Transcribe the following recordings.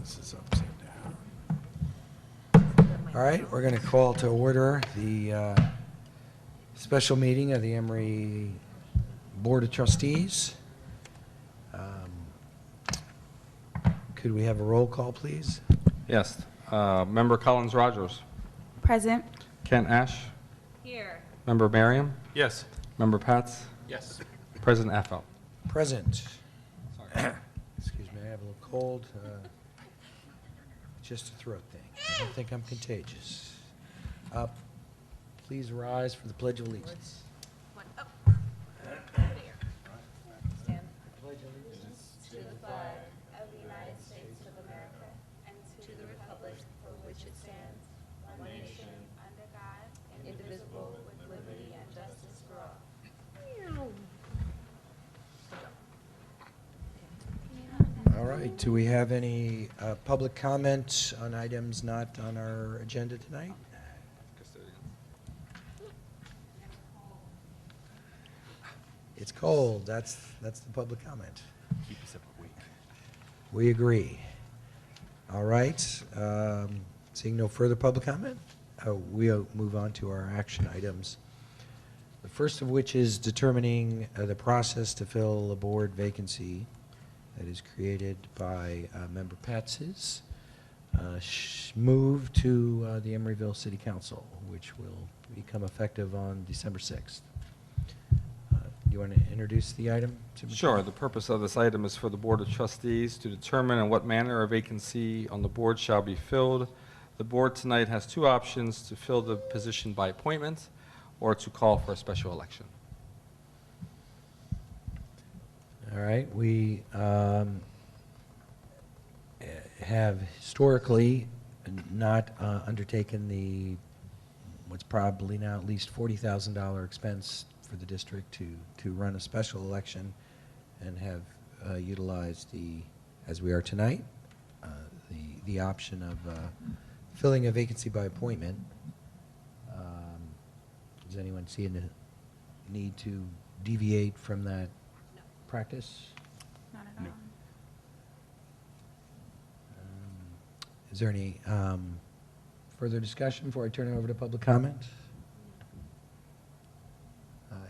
This is upside down. All right, we're going to call to order the special meeting of the Emory Board of Trustees. Could we have a roll call, please? Yes. Member Collins Rogers. Present. Kent Ash. Here. Member Merriam. Yes. Member Pats. Yes. President Affel. Present. Excuse me, I have a little cold. Just a throat thing. I don't think I'm contagious. Please rise for the Pledge of Allegiance. Stand. Pledge allegiance to the flag of the United States of America and to the republic for which it stands, one nation, under God, indivisible, with liberty and justice for all. All right, do we have any public comment on items not on our agenda tonight? It's cold, that's the public comment. Keep us up a week. We agree. All right, seeing no further public comment, we'll move on to our action items. The first of which is determining the process to fill a board vacancy that is created by Member Patz's move to the Emeryville City Council, which will become effective on December 6th. Do you want to introduce the item? Sure. The purpose of this item is for the Board of Trustees to determine in what manner a vacancy on the board shall be filled. The board tonight has two options: to fill the position by appointment or to call for a special election. All right, we have historically not undertaken what's probably now at least $40,000 expense for the district to run a special election, and have utilized as we are tonight, the option of filling a vacancy by appointment. Does anyone see a need to deviate from that practice? Not at all. Is there any further discussion before I turn it over to public comment?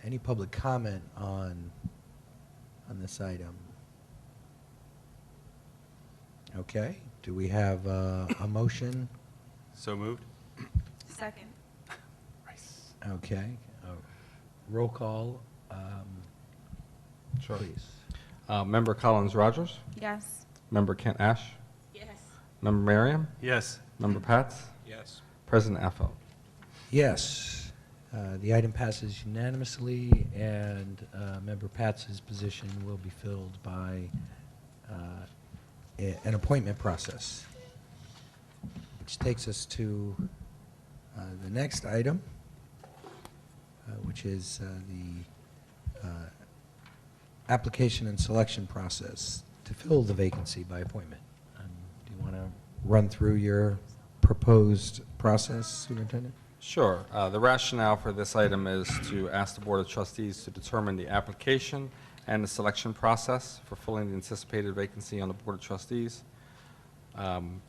Any public comment on this item? Okay. Do we have a motion? So moved. Second. Okay. Roll call, Sure. please. Member Collins Rogers. Yes. Member Kent Ash. Yes. Member Merriam. Yes. Member Pats. Yes. President Affel. Yes. The item passes unanimously, and Member Patz's position will be filled by an appointment process, which takes us to the next item, which is the application and selection process to fill the vacancy by appointment. Do you want to run through your proposed process, Superintendent? Sure. The rationale for this item is to ask the Board of Trustees to determine the application and the selection process for filling the anticipated vacancy on the Board of Trustees.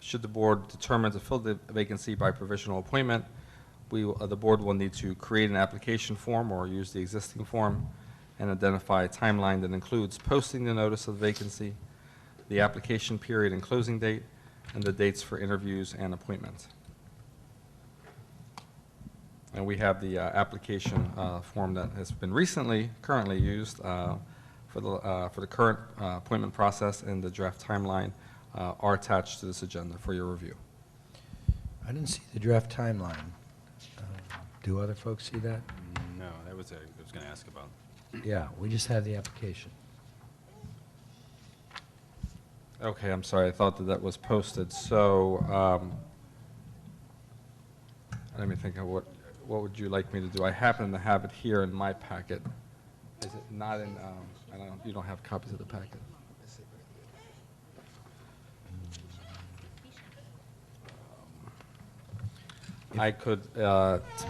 Should the Board determine to fill the vacancy by provisional appointment, the Board will need to create an application form or use the existing form and identify a timeline that includes posting the notice of the vacancy, the application period and closing date, and the dates for interviews and appointments. And we have the application form that has been currently used for the current appointment process, and the draft timeline are attached to this agenda for your review. I didn't see the draft timeline. Do other folks see that? No, that was I was going to ask about. Yeah, we just have the application. Okay, I'm sorry. I thought that was posted. So let me think of what would you like me to do? I happen to have it here in my packet. Is it not in? I don't know. You don't have copies of the packet. I could,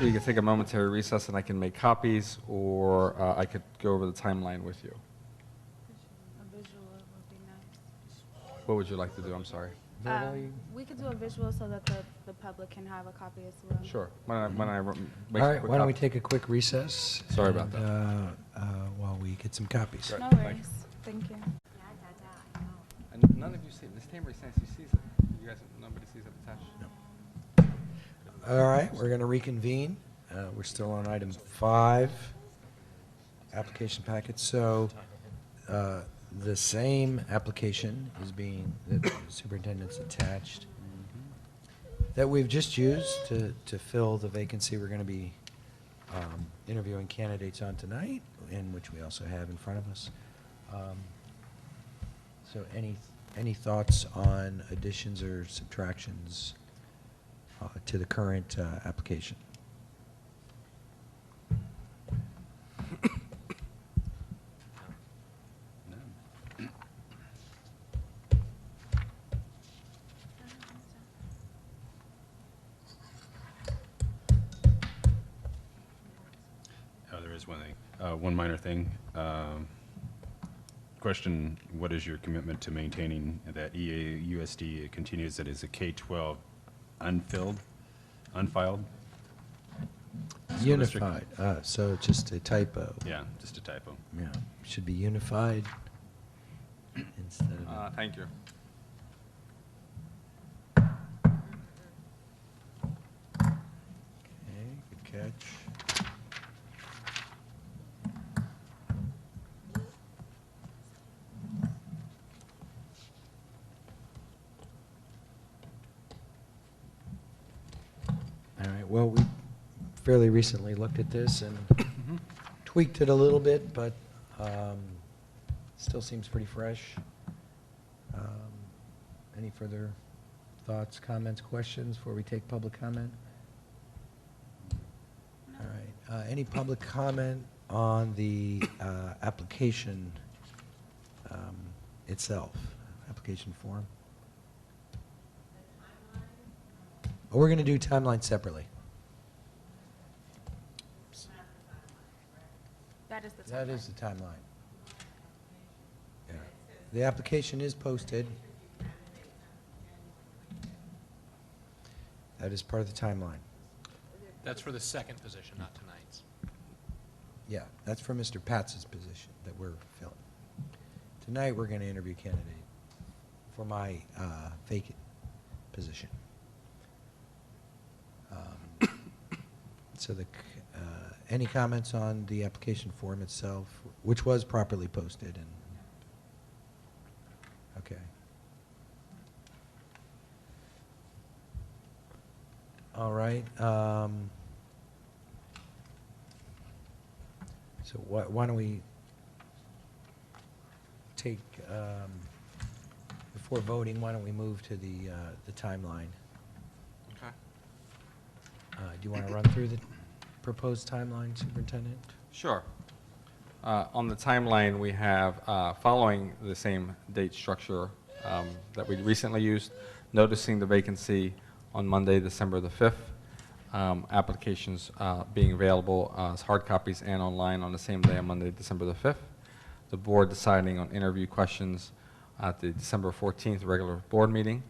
we could take a momentary recess and I can make copies, or I could go over the timeline with you. A visual would be nice. What would you like to do? I'm sorry. verbally? We could do a visual so that the public can have a copy as well. Sure. When I make All a right, quick why don't we copy. take a quick recess? Sorry about and, while we get some copies. Right. No Thank worries. Thank you. And none of you see it. Ms. Tambry says she sees it. You guys, nobody sees it attached? All right, we're going to reconvene. We're still on item 5, application packet. So the same application is being, the superintendent's attached, that we've just used to fill the vacancy we're going to be interviewing candidates on tonight, and which we also have in front of us. So any thoughts on additions or subtractions to the current application? Oh, there is one thing, one minor thing. Question, what is your commitment to maintaining that EUSD continues that is a K-12 unfiled, unfiled? School district? Unified, so just a typo. Yeah, just a typo. Yeah, should be unified instead of. Thank you. Okay, good catch. All right, well, we fairly recently looked at this and tweaked it a little bit, but still seems pretty fresh. Any further thoughts, comments, questions before we take public comment? All right, any public comment on the application itself, application form? Oh, we're going to do timeline separately. That is the timeline. That is the timeline. Yeah. The application is posted. That is part of the timeline. That's for the second position, not tonight's. Yeah, that's for Mr. Patz's position that we're filling. Tonight, we're going to interview candidate for my vacant position. So any comments on the application form itself, which was properly posted? And okay. All right. So why don't we take, before voting, why don't we move to the timeline? Okay. Do you want to run through the proposed timeline, Superintendent? Sure. On the timeline, we have, following the same date structure that we recently used, noticing the vacancy on Monday, December the 5th, applications being available as hard copies and online on the same day on Monday, December the 5th. The board deciding on interview questions at the December 14th regular board meeting.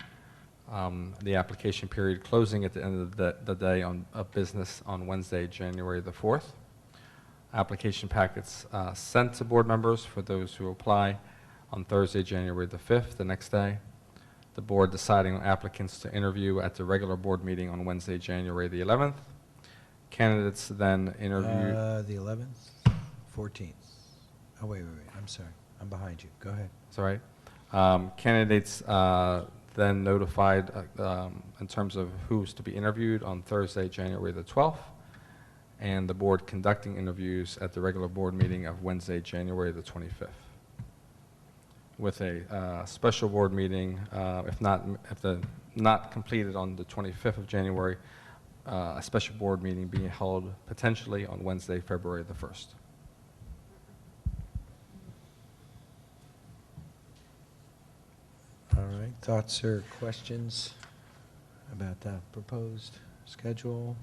The application period closing at the end of the day of business on Wednesday, January the 4th. Application packets sent to board members for those who apply on Thursday, January the 5th, the next day. The board deciding on applicants to interview at the regular board meeting on Wednesday, January the 11th. Candidates then interview. The 11th, 14th. Oh, wait, I'm sorry. I'm behind you. Go ahead. That's all right. Candidates then notified in terms of who's to be interviewed on Thursday, January the 12th, and the board conducting interviews at the regular board meeting of Wednesday, January the 25th. With a special board meeting, if not completed on the 25th of January, a special board meeting being held potentially on Wednesday, February the 1st. All right. Thoughts or questions about that proposed schedule?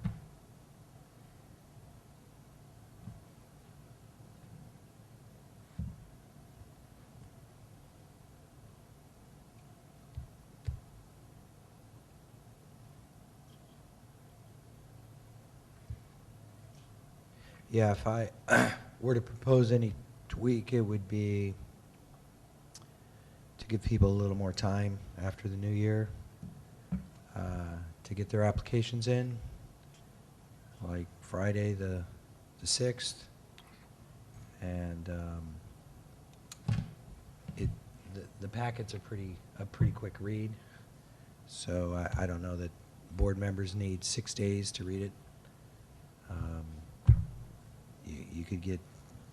Yeah, if I were to propose any tweak, it would be to give people a little more time after the new year to get their applications in, like Friday the 6th. And the packets are a pretty quick read, so I don't know that board members need 6 days to read it. You could get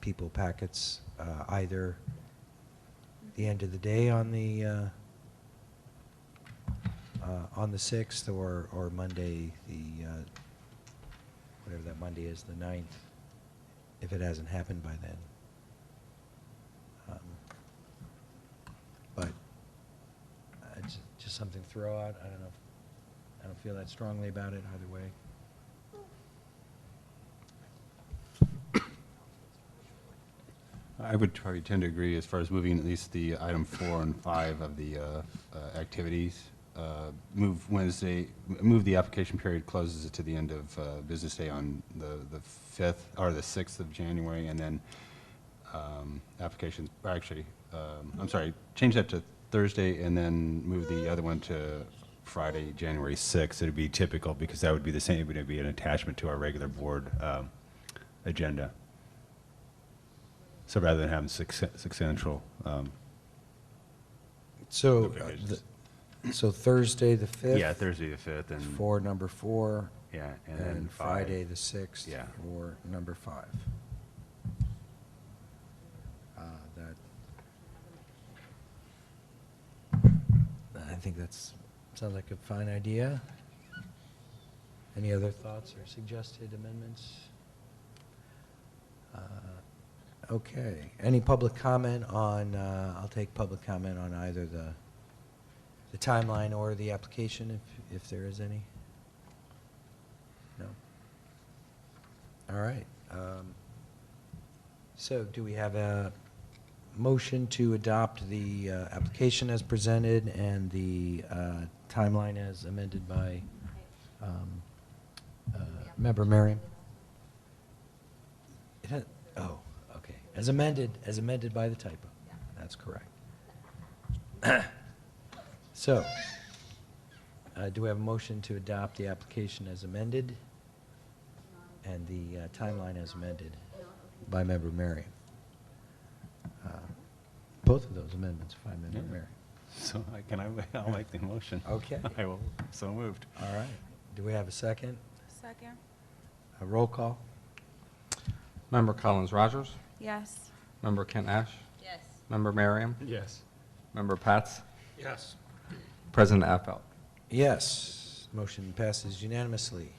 people packets either the end of the day on the 6th or Monday, whatever that Monday is, the 9th, if it hasn't happened by then. But it's just something to throw out. I don't know. I don't feel that strongly about it either way. I would probably tend to agree as far as moving at least the item 4 and 5 of the activities. Move the application period closes it to the end of business day on the 5th or the 6th of January, and then applications, I'm sorry, change that to Thursday and then move the other one to Friday, January 6th. It would be typical because that would be the same, it would be an attachment to our regular board agenda. So rather than having sequential. So, notifications. so Thursday the 5th? Yeah, Thursday the 5th and. For number 4. Yeah, and then Friday the 6th. Yeah. For number 5. I think sounds like a fine idea. Any other thoughts or suggested amendments? Okay. Any public comment on, I'll take public comment on either the timeline or the application, if there is any. No? All right. So do we have a motion to adopt the application as presented and the timeline as amended by Member Merriam? Oh, okay. As amended by the typo. That's correct. So, do we have a motion to adopt the application as amended and the timeline as amended by Member Merriam? Both of those amendments by Member Yeah. Merriam. So I'll make the motion. Okay. I will, so moved. All right. Do we have a second? Second? A roll call? Member Collins Rogers? Yes. Member Kent Ash? Yes. Member Merriam? Yes. Member Pats? Yes. President Affelt? Yes. Motion passes unanimously.